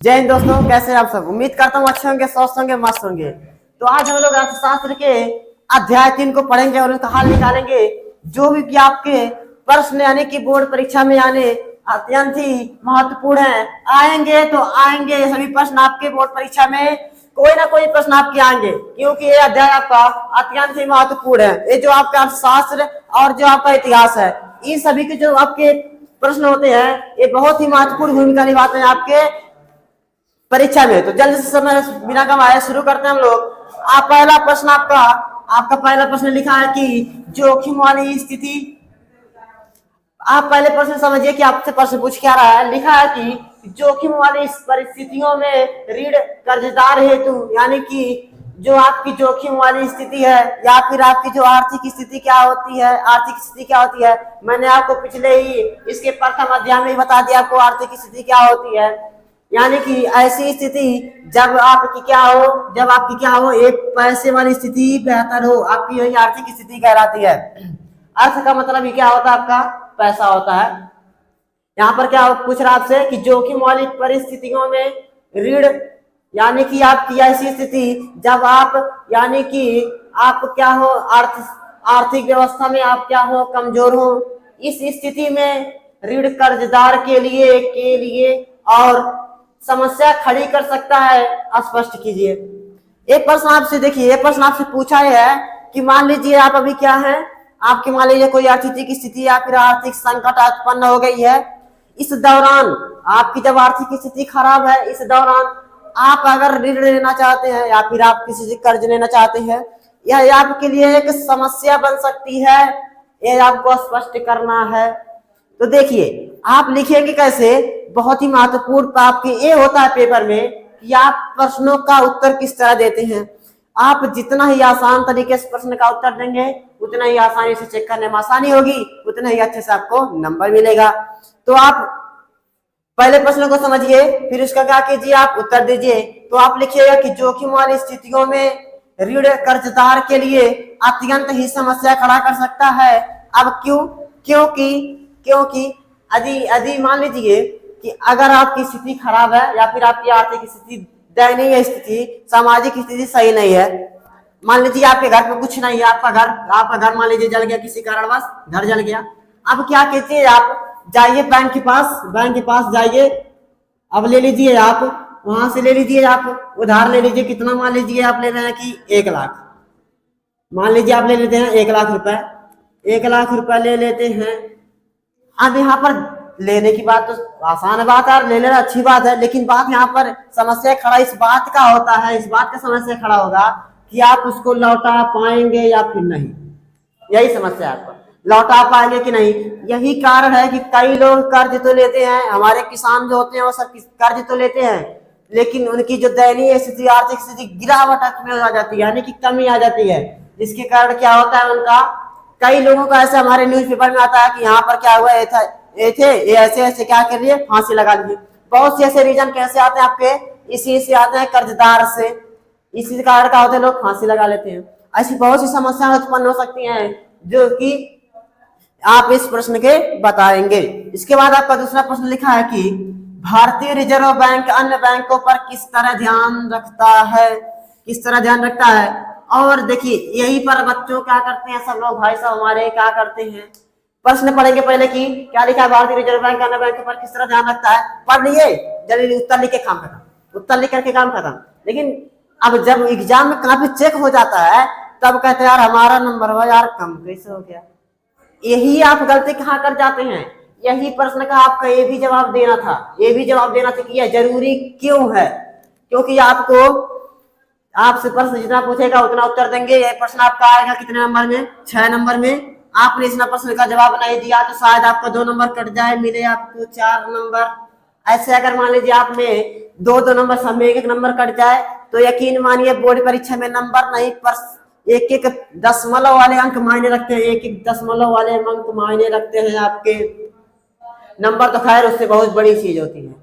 जय हिंद दोस्तों, कैसे हैं आप सब। उम्मीद करता हूँ अच्छे होंगे, स्वस्थ होंगे, मस्त होंगे। तो आज हम लोग अर्थशास्त्र के अध्याय 3 को पढ़ेंगे और उसका हल निकालेंगे। जो भी आपके प्रश्न यानी कि बोर्ड परीक्षा में आने अत्यंत ही महत्वपूर्ण है, आएंगे तो आएंगे सभी प्रश्न आपके बोर्ड परीक्षा में, कोई ना कोई प्रश्न आपके आएंगे, क्योंकि ये अध्याय आपका अत्यंत ही महत्वपूर्ण है। ये जो आपका अर्थशास्त्र और जो आपका इतिहास है, इन सभी के जो आपके प्रश्न होते हैं, ये बहुत ही महत्वपूर्ण भूमिका निभाते हैं आपके परीक्षा में। तो जल्द से समय बिना गवाए शुरू करते हैं हम लोग। पहला प्रश्न आपका पहला प्रश्न लिखा है कि जोखिम वाली स्थिति। आप पहले प्रश्न समझिए कि आपसे प्रश्न पूछ क्या रहा है। लिखा है कि जोखिम वाली परिस्थितियों में ऋण कर्जदार हेतु, यानी कि जो आपकी जोखिम वाली स्थिति है या फिर आपकी जो आर्थिक स्थिति क्या होती है, आर्थिक स्थिति क्या होती है, मैंने आपको पिछले ही इसके प्रथम अध्याय में बता दिया आपको आर्थिक स्थिति क्या होती है। यानी कि ऐसी स्थिति जब आपकी क्या हो, एक पैसे वाली स्थिति बेहतर हो, आपकी यही आर्थिक स्थिति कहलाती है। अर्थ का मतलब ही क्या होता है, आपका पैसा होता है। यहाँ पर क्या पूछ रहा आपसे कि जोखिम वाली परिस्थितियों में ऋण, यानी कि आपकी ऐसी स्थिति जब आप यानी कि आप क्या हो, आर्थिक व्यवस्था में आप क्या हो, कमजोर हो, इस स्थिति में ऋण कर्जदार के लिए और समस्या खड़ी कर सकता है। स्पष्ट कीजिए। एक प्रश्न आपसे देखिए, ये प्रश्न आपसे पूछा है कि मान लीजिए आप अभी क्या है, आपके मान लीजिए कोई आर्थिक स्थिति या फिर आर्थिक संकट उत्पन्न हो गई है। इस दौरान आपकी जब आर्थिक स्थिति खराब है, इस दौरान आप अगर ऋण लेना चाहते हैं या फिर आप किसी से कर्ज लेना चाहते हैं, यह आपके लिए एक समस्या बन सकती है। यह आपको स्पष्ट करना है। तो देखिए आप लिखेंगे कैसे, बहुत ही महत्वपूर्ण आपके ये होता है पेपर में कि आप प्रश्नों का उत्तर किस तरह देते हैं। आप जितना ही आसान तरीके से प्रश्न का उत्तर देंगे, उतना ही आसानी से चेक करने में आसानी होगी, उतना ही अच्छे से आपको नंबर मिलेगा। तो आप पहले प्रश्न को समझिए, फिर उसका क्या कीजिए, आप उत्तर दीजिए। तो आप लिखिएगा कि जोखिम वाली स्थितियों में ऋण कर्जदार के लिए अत्यंत ही समस्या खड़ा कर सकता है। अब क्योंकि यदि मान लीजिए कि अगर आपकी स्थिति खराब है या फिर आपकी आर्थिक स्थिति दयनीय स्थिति, सामाजिक स्थिति सही नहीं है, मान लीजिए आपके घर पे कुछ नहीं है, आपका घर मान लीजिए जल गया, किसी कारणवश घर जल गया। अब क्या कीजिए, आप जाइए बैंक के पास जाइए, अब ले लीजिए, आप वहां से ले लीजिए, आप उधार ले लीजिए। कितना मान लीजिए आप ले रहे हैं कि 1 लाख, मान लीजिए आप ले लेते हैं 1 लाख रुपए, 1 लाख रुपए ले लेते हैं। अब यहाँ पर लेने की बात तो आसान बात है, ले लेना अच्छी बात है, लेकिन बात यहाँ पर समस्या खड़ा इस बात का होता है, इस बात का समस्या खड़ा होगा कि आप उसको लौटा पाएंगे या फिर नहीं। यही समस्या आपको, लौटा पाएंगे कि नहीं। यही कारण है कि कई लोग कर्ज तो लेते हैं, हमारे किसान जो होते हैं वो सब कर्ज तो लेते हैं, लेकिन उनकी जो दयनीय स्थिति, आर्थिक स्थिति गिरावट में आ जाती है, यानी कि कमी आ जाती है। जिसके कारण क्या होता है, उनका कई लोगों का ऐसे हमारे न्यूज़पेपर में आता है कि यहाँ पर क्या हुआ, ये ऐसे क्या कर लिए, फांसी लगा लीजिए। बहुत से ऐसे रीजन कैसे आते हैं आपके, इसी से आते हैं, कर्जदार से, इसी कारण का होते हैं, लोग फांसी लगा लेते हैं। ऐसी बहुत सी समस्याएं उत्पन्न हो सकती हैं जो कि आप इस प्रश्न के बताएंगे। इसके बाद आपका दूसरा प्रश्न लिखा है कि भारतीय रिजर्व बैंक अन्य बैंकों पर किस तरह ध्यान रखता है। और देखिए यही पर बच्चों क्या करते हैं, सब लोग भाई साहब हमारे क्या करते हैं, प्रश्न पढ़ेंगे पहले कि क्या लिखा है, भारतीय रिजर्व बैंक अन्य बैंकों पर किस तरह ध्यान रखता है। पढ़ लिए, जल्दी उत्तर लिख के काम खत्म, उत्तर लिख करके काम खत्म। लेकिन अब जब एग्जाम में काफी चेक हो जाता है, तब कहते हैं यार हमारा नंबर हुआ यार कम, कैसे हो गया। यही आप गलती कहाँ कर जाते हैं। यही प्रश्न का आपका ये भी जवाब देना था कि यह जरूरी क्यों है, क्योंकि आपसे प्रश्न जितना पूछेगा उतना उत्तर देंगे। यह प्रश्न आपका आएगा कितने नंबर में, 6 नंबर में। आपने इस प्रश्न का जवाब नहीं दिया तो शायद आपका 2 नंबर कट जाए, मिले आपको 4 नंबर। ऐसे अगर मान लीजिए आप में 2 नंबर सब में 1 नंबर कट जाए, तो यकीन मानिए बोर्ड परीक्षा में नंबर नहीं, पर 1 दशमलव वाले अंक मायने रखते हैं, 1 दशमलव वाले अंक मायने रखते हैं आपके। नंबर तो खैर उससे बहुत बड़ी चीज होती है।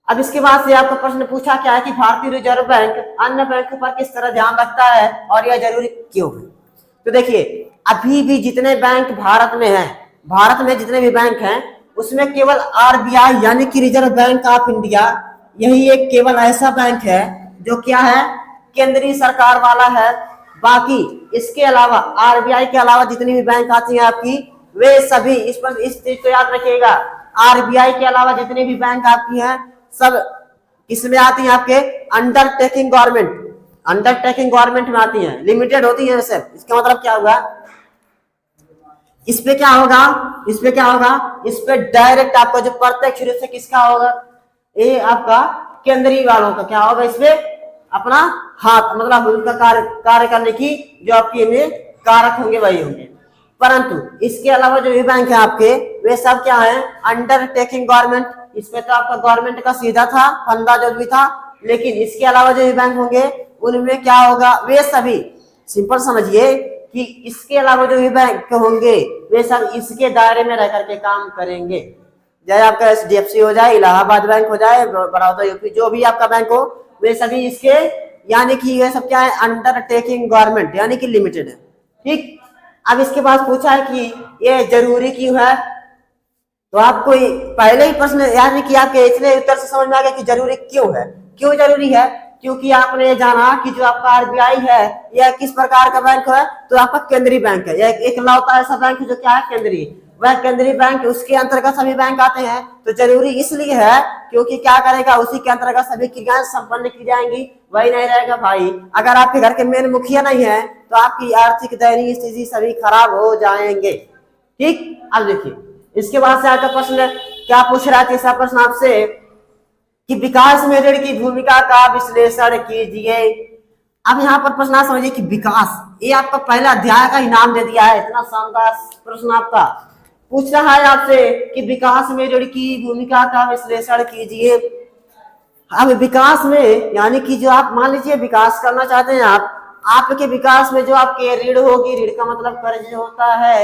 अब इसके बाद से आपका प्रश्न पूछा क्या है कि भारतीय रिजर्व बैंक अन्य बैंकों पर किस तरह ध्यान रखता है और यह जरूरी क्यों है। तो देखिए अभी भी जितने बैंक भारत में जितने भी बैंक हैं, उसमें केवल आरबीआई यानी कि रिजर्व बैंक ऑफ इंडिया यही एक केवल ऐसा बैंक है जो क्या है, केंद्रीय सरकार वाला है। बाकी इसके अलावा आरबीआई के अलावा जितनी भी बैंक आती है आपकी, वे सभी इस पर इस चीज को याद रखिएगा, आरबीआई के अलावा जितनी भी बैंक आपकी हैं सब किसमें आती हैं, आपके अंडरटेकिंग गवर्नमेंट, अंडरटेकिंग गवर्नमेंट में आती हैं, लिमिटेड होती है सिर्फ। इसका मतलब क्या होगा, इस पे क्या होगा, इस पे क्या होगा, इस पे डायरेक्ट आपका जो प्रत्यक्ष रूप से किसका होगा, ये आपका केंद्रीय वालों का क्या होगा, इसमें अपना हाथ मतलब उनका कार्य करने की जो आपकी इनमें कारक होंगे वही होंगे। परंतु इसके अलावा जो भी बैंक है आपके, वे सब क्या है, अंडरटेकिंग गवर्नमेंट। इसमें तो आपका गवर्नमेंट का सीधा था फंदा जो भी था, लेकिन इसके अलावा जो भी बैंक होंगे उनमें क्या होगा, वे सभी सिंपल समझिए कि इसके अलावा जो भी बैंक होंगे वे सब इसके दायरे में रह करके काम करेंगे। चाहे आपका एचडीएफसी हो जाए, इलाहाबाद बैंक हो जाए, बड़ौदा यूपी, जो भी आपका बैंक हो, वे सभी इसके यानी कि ये सब क्या है, अंडरटेकिंग गवर्नमेंट यानी कि लिमिटेड है। ठीक, अब इसके बाद पूछा है कि ये जरूरी क्यों है, तो आपको पहले ही प्रश्न यानी कि आपके इतने उत्तर से समझ में आ गया कि जरूरी क्यों है। क्यों जरूरी है, क्योंकि आपने जाना कि जो आपका आरबीआई है यह किस प्रकार का बैंक है, तो आपका केंद्रीय बैंक है, यह एक लौता ऐसा बैंक है जो क्या है, केंद्रीय। वह केंद्रीय बैंक, उसके अंतर्गत सभी बैंक आते हैं, तो जरूरी इसलिए है क्योंकि क्या करेगा, उसी के अंतर्गत सभी क्रियाएं संपन्न की जाएंगी। वही नहीं रहेगा भाई, अगर आपके घर के मेन मुखिया नहीं है तो आपकी आर्थिक दयनीय स्थिति सभी खराब हो जाएंगे। ठीक, अब देखिए इसके बाद से आपका प्रश्न क्या पूछ रहा है, तीसरा प्रश्न आपसे कि विकास में ऋण की भूमिका का विश्लेषण कीजिए। अब यहाँ पर प्रश्न समझिए कि विकास, ये आपका पहला अध्याय का इनाम दे दिया है, इतना शानदार प्रश्न आपका पूछ रहा है आपसे कि विकास में ऋण की भूमिका का विश्लेषण कीजिए। अब विकास में यानी कि जो आप मान लीजिए विकास करना चाहते हैं आप, आपके विकास में जो आपके ऋण होगी, ऋण का मतलब कर्ज होता है,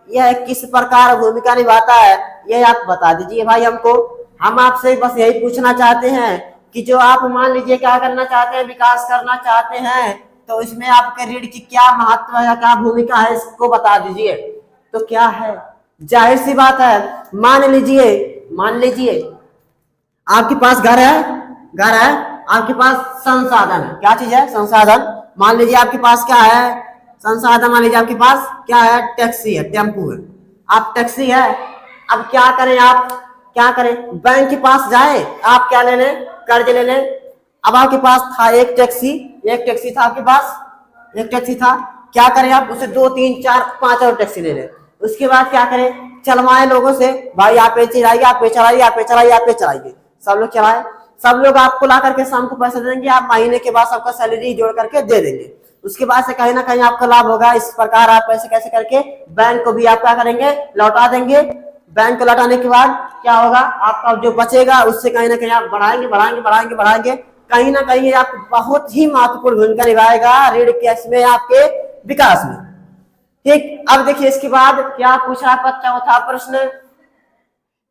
यह किस प्रकार भूमिका निभाता है, यह आप बता दीजिए भाई हमको। हम आपसे बस यही पूछना चाहते हैं कि जो आप मान लीजिए क्या करना चाहते हैं, विकास करना चाहते हैं, तो इसमें आपके ऋण की क्या महत्व है या क्या भूमिका है, इसको बता दीजिए। तो क्या है, जाहिर सी बात है, मान लीजिए आपके पास घर है, आपके पास संसाधन है, क्या चीज है, संसाधन। मान लीजिए आपके पास क्या है, संसाधन, मान लीजिए आपके पास क्या है, टैक्सी है, टेम्पू है, आप टैक्सी है। अब क्या करें, आप क्या करें, बैंक के पास जाए, आप क्या ले लें, कर्ज ले लें। अब आपके पास था एक टैक्सी था आपके पास, एक टैक्सी था, क्या करें आप, उसे 2 3 4 5 और टैक्सी ले लें। उसके बाद क्या करें, चलवाए लोगों से, भाई आप पे चलाइए, आप पे चलाइए, आप पे चलाइए, आप पे चलाइए, सब लोग चलाए, सब लोग आपको ला करके शाम को पैसे देंगे, आप महीने के बाद सबका सैलरी जोड़ करके दे देंगे। उसके बाद से कहीं ना कहीं आपका लाभ होगा। इस प्रकार आप पैसे कैसे करके बैंक को भी आप क्या करेंगे, लौटा देंगे। बैंक को लौटाने के बाद क्या होगा, आपका जो बचेगा उससे कहीं ना कहीं आप बढ़ाएंगे, कहीं ना कहीं आप बहुत ही महत्वपूर्ण भूमिका निभाएगा ऋण केस में, आपके विकास में। ठीक, अब देखिए इसके बाद क्या पूछा आपका चौथा प्रश्न।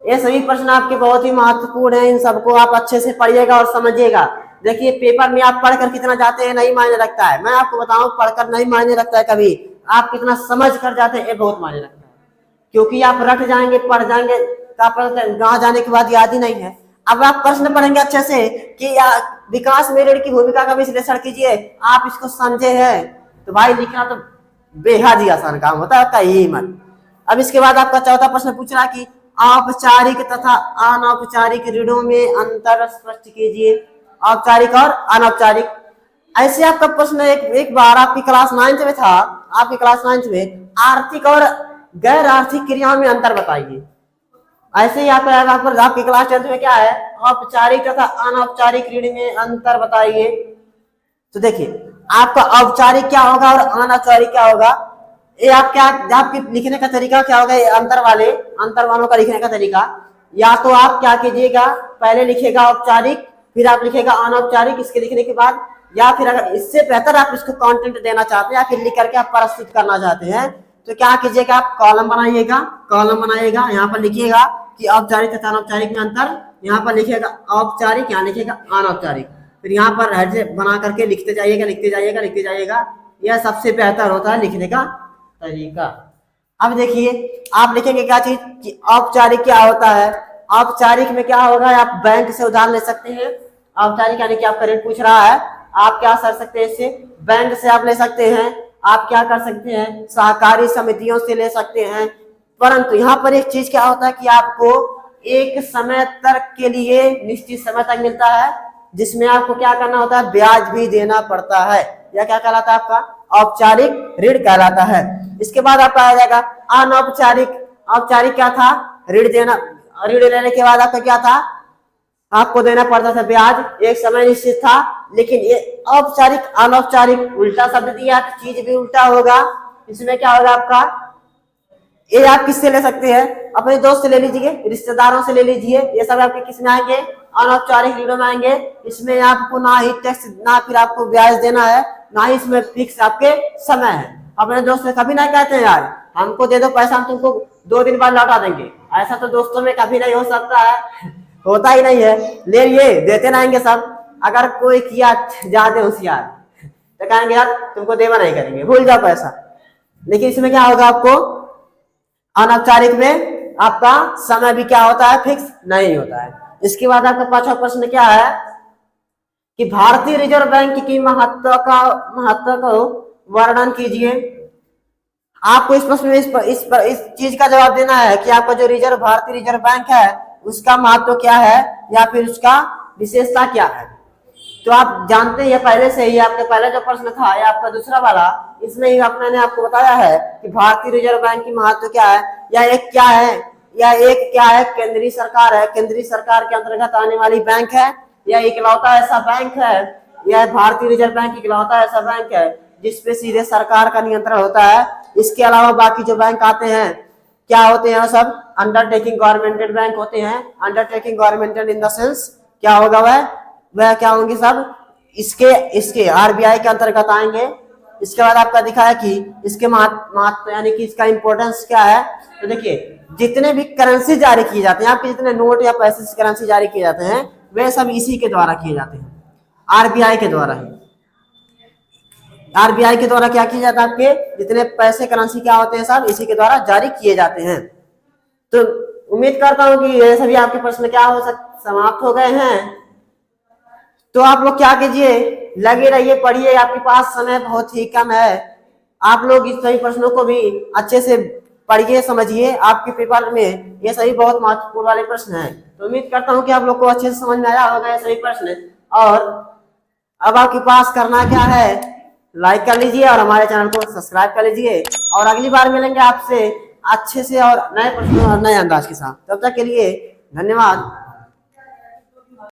ये सभी प्रश्न आपके बहुत ही महत्वपूर्ण है, इन सबको आप अच्छे से पढ़िएगा और समझिएगा। देखिए पेपर में आप पढ़कर कितना जाते हैं नहीं मायने रखता है, मैं आपको बताऊं पढ़कर नहीं मायने रखता है कभी, आप कितना समझ कर जाते हैं ये बहुत मायने रखता है। क्योंकि आप रट जाएंगे, पढ़ जाएंगे, गाँव जाने के बाद याद ही नहीं है। अब आप प्रश्न पढ़ेंगे अच्छे से कि विकास में ऋण की भूमिका का विश्लेषण कीजिए, आप इसको समझे हैं तो भाई लिखना तो बेहद ही आसान काम होता है, कहीं मत। अब इसके बाद आपका चौथा प्रश्न पूछ रहा कि औपचारिक तथा अनौपचारिक ऋणों में अंतर स्पष्ट कीजिए। औपचारिक और अनौपचारिक, ऐसे आपका प्रश्न एक बार आपकी क्लास 9th में था, आपकी क्लास 9th में आर्थिक और गैर आर्थिक क्रियाओं में अंतर बताइए। ऐसे ही आपकी क्लास 10th में क्या है, औपचारिक तथा अनौपचारिक ऋण में अंतर बताइए। तो देखिए आपका औपचारिक क्या होगा और अनौपचारिक क्या होगा, ये आपके लिखने का तरीका क्या होगा, अंतर वालों का लिखने का तरीका, या तो आप क्या कीजिएगा, पहले लिखेगा औपचारिक, फिर आप लिखेगा अनौपचारिक इसके लिखने के बाद, या फिर अगर इससे बेहतर आप इसको कंटेंट देना चाहते हैं या फिर लिख करके आप प्रस्तुत करना चाहते हैं, तो क्या कीजिएगा, आप कॉलम बनाइएगा, यहाँ पर लिखिएगा कि औपचारिक तथा अनौपचारिक में अंतर, यहाँ पर लिखिएगा औपचारिक, यहाँ लिखिएगा अनौपचारिक, फिर यहाँ पर हेड बना करके लिखते जाइएगा। यह सबसे बेहतर होता है लिखने का तरीका। अब देखिए आप लिखेंगे क्या चीज कि औपचारिक क्या होता है, औपचारिक में क्या होगा, आप बैंक से उधार ले सकते हैं। औपचारिक यानी कि आपका ऋण पूछ रहा है, आप क्या कर सकते हैं, इससे बैंक से आप ले सकते हैं। आप क्या कर सकते हैं, सहकारी समितियों से ले सकते हैं। परंतु यहाँ पर एक चीज क्या होता है कि आपको एक समय तक के लिए निश्चित समय तक मिलता है, जिसमें आपको क्या करना होता है, ब्याज भी देना पड़ता है। यह क्या कहलाता है, आपका औपचारिक ऋण कहलाता है। इसके बाद आपका आ जाएगा अनौपचारिक। औपचारिक क्या था, ऋण देना, ऋण लेने के बाद आपका क्या था, आपको देना पड़ता था ब्याज, एक समय निश्चित था। लेकिन ये औपचारिक अनौपचारिक उल्टा शब्द दिया, चीज भी उल्टा होगा। इसमें क्या होगा आपका, ये आप किससे ले सकते हैं, अपने दोस्त से ले लीजिए, रिश्तेदारों से ले लीजिए, ये सब आपके किस में आएंगे, अनौपचारिक ऋणों में आएंगे। इसमें आपको ना ही टैक्स, ना फिर आपको ब्याज देना है, ना ही इसमें फिक्स आपके समय है। अपने दोस्त से कभी नहीं कहते हैं यार हमको दे दो पैसा, हम तुमको 2 दिन बाद लौटा देंगे, ऐसा तो दोस्तों में कभी नहीं हो सकता है, होता ही नहीं है। ले लिए देते रहेंगे सब। अगर कोई किया ज्यादा होशियार तो कहेंगे यार तुमको देवा नहीं करेंगे, भूल जाओ पैसा। लेकिन इसमें क्या होगा, आपको अनौपचारिक में आपका समय भी क्या होता है, फिक्स नहीं होता है। इसके बाद आपका पांचवा प्रश्न क्या है कि भारतीय रिजर्व बैंक की महत्व को वर्णन कीजिए। आपको इस प्रश्न में इस चीज का जवाब देना है कि आपका जो भारतीय रिजर्व बैंक है उसका महत्व क्या है, या फिर उसका विशेषता क्या है। तो आप जानते हैं पहले से ही, आपका पहला जो प्रश्न था या आपका दूसरा वाला, इसमें ही मैंने आपको बताया है कि भारतीय रिजर्व बैंक की महत्व क्या है, या एक क्या है, या एक क्या है, केंद्रीय सरकार है, केंद्रीय सरकार के अंतर्गत आने वाली बैंक है, या इकलौता ऐसा बैंक है, यह भारतीय रिजर्व बैंक इकलौता ऐसा बैंक है जिसपे सीधे सरकार का नियंत्रण होता है। इसके अलावा बाकी जो बैंक आते हैं क्या होते हैं, सब अंडरटेकिंग गवर्नमेंटेड बैंक होते हैं। अंडरटेकिंग गवर्नमेंटेड इन द सेंस क्या होगा, वह क्या होंगे, सब इसके आरबीआई के अंतर्गत आएंगे। इसके बाद आपका दिखा है कि इसके महत्व यानी कि इसका इंपॉर्टेंस क्या है। तो देखिए जितने भी करेंसी जारी किए जाते हैं, आपके जितने नोट या पैसे से करेंसी जारी किए जाते हैं, वे सब इसी के द्वारा किए जाते हैं, आरबीआई के द्वारा ही। आरबीआई के द्वारा क्या किया जाता है, आपके जितने पैसे करेंसी क्या होते हैं, सब इसी के द्वारा जारी किए जाते हैं। तो उम्मीद करता हूं कि ये सभी आपके प्रश्न क्या समाप्त हो गए हैं। तो आप लोग क्या कीजिए, लगे रहिए, पढ़िए, आपके पास समय बहुत ही कम है। आप लोग इस सभी प्रश्नों को भी अच्छे से पढ़िए, समझिए, आपके पेपर में ये सभी बहुत महत्वपूर्ण वाले प्रश्न हैं। तो उम्मीद करता हूं कि आप लोग को अच्छे से समझ में आया होगा ये सभी प्रश्न। और अब आपके पास करना क्या है, लाइक कर लीजिए और हमारे चैनल को सब्सक्राइब कर लीजिए। और अगली बार मिलेंगे आपसे अच्छे से और नए प्रश्नों और नए अंदाज के साथ। तब तक के लिए धन्यवाद।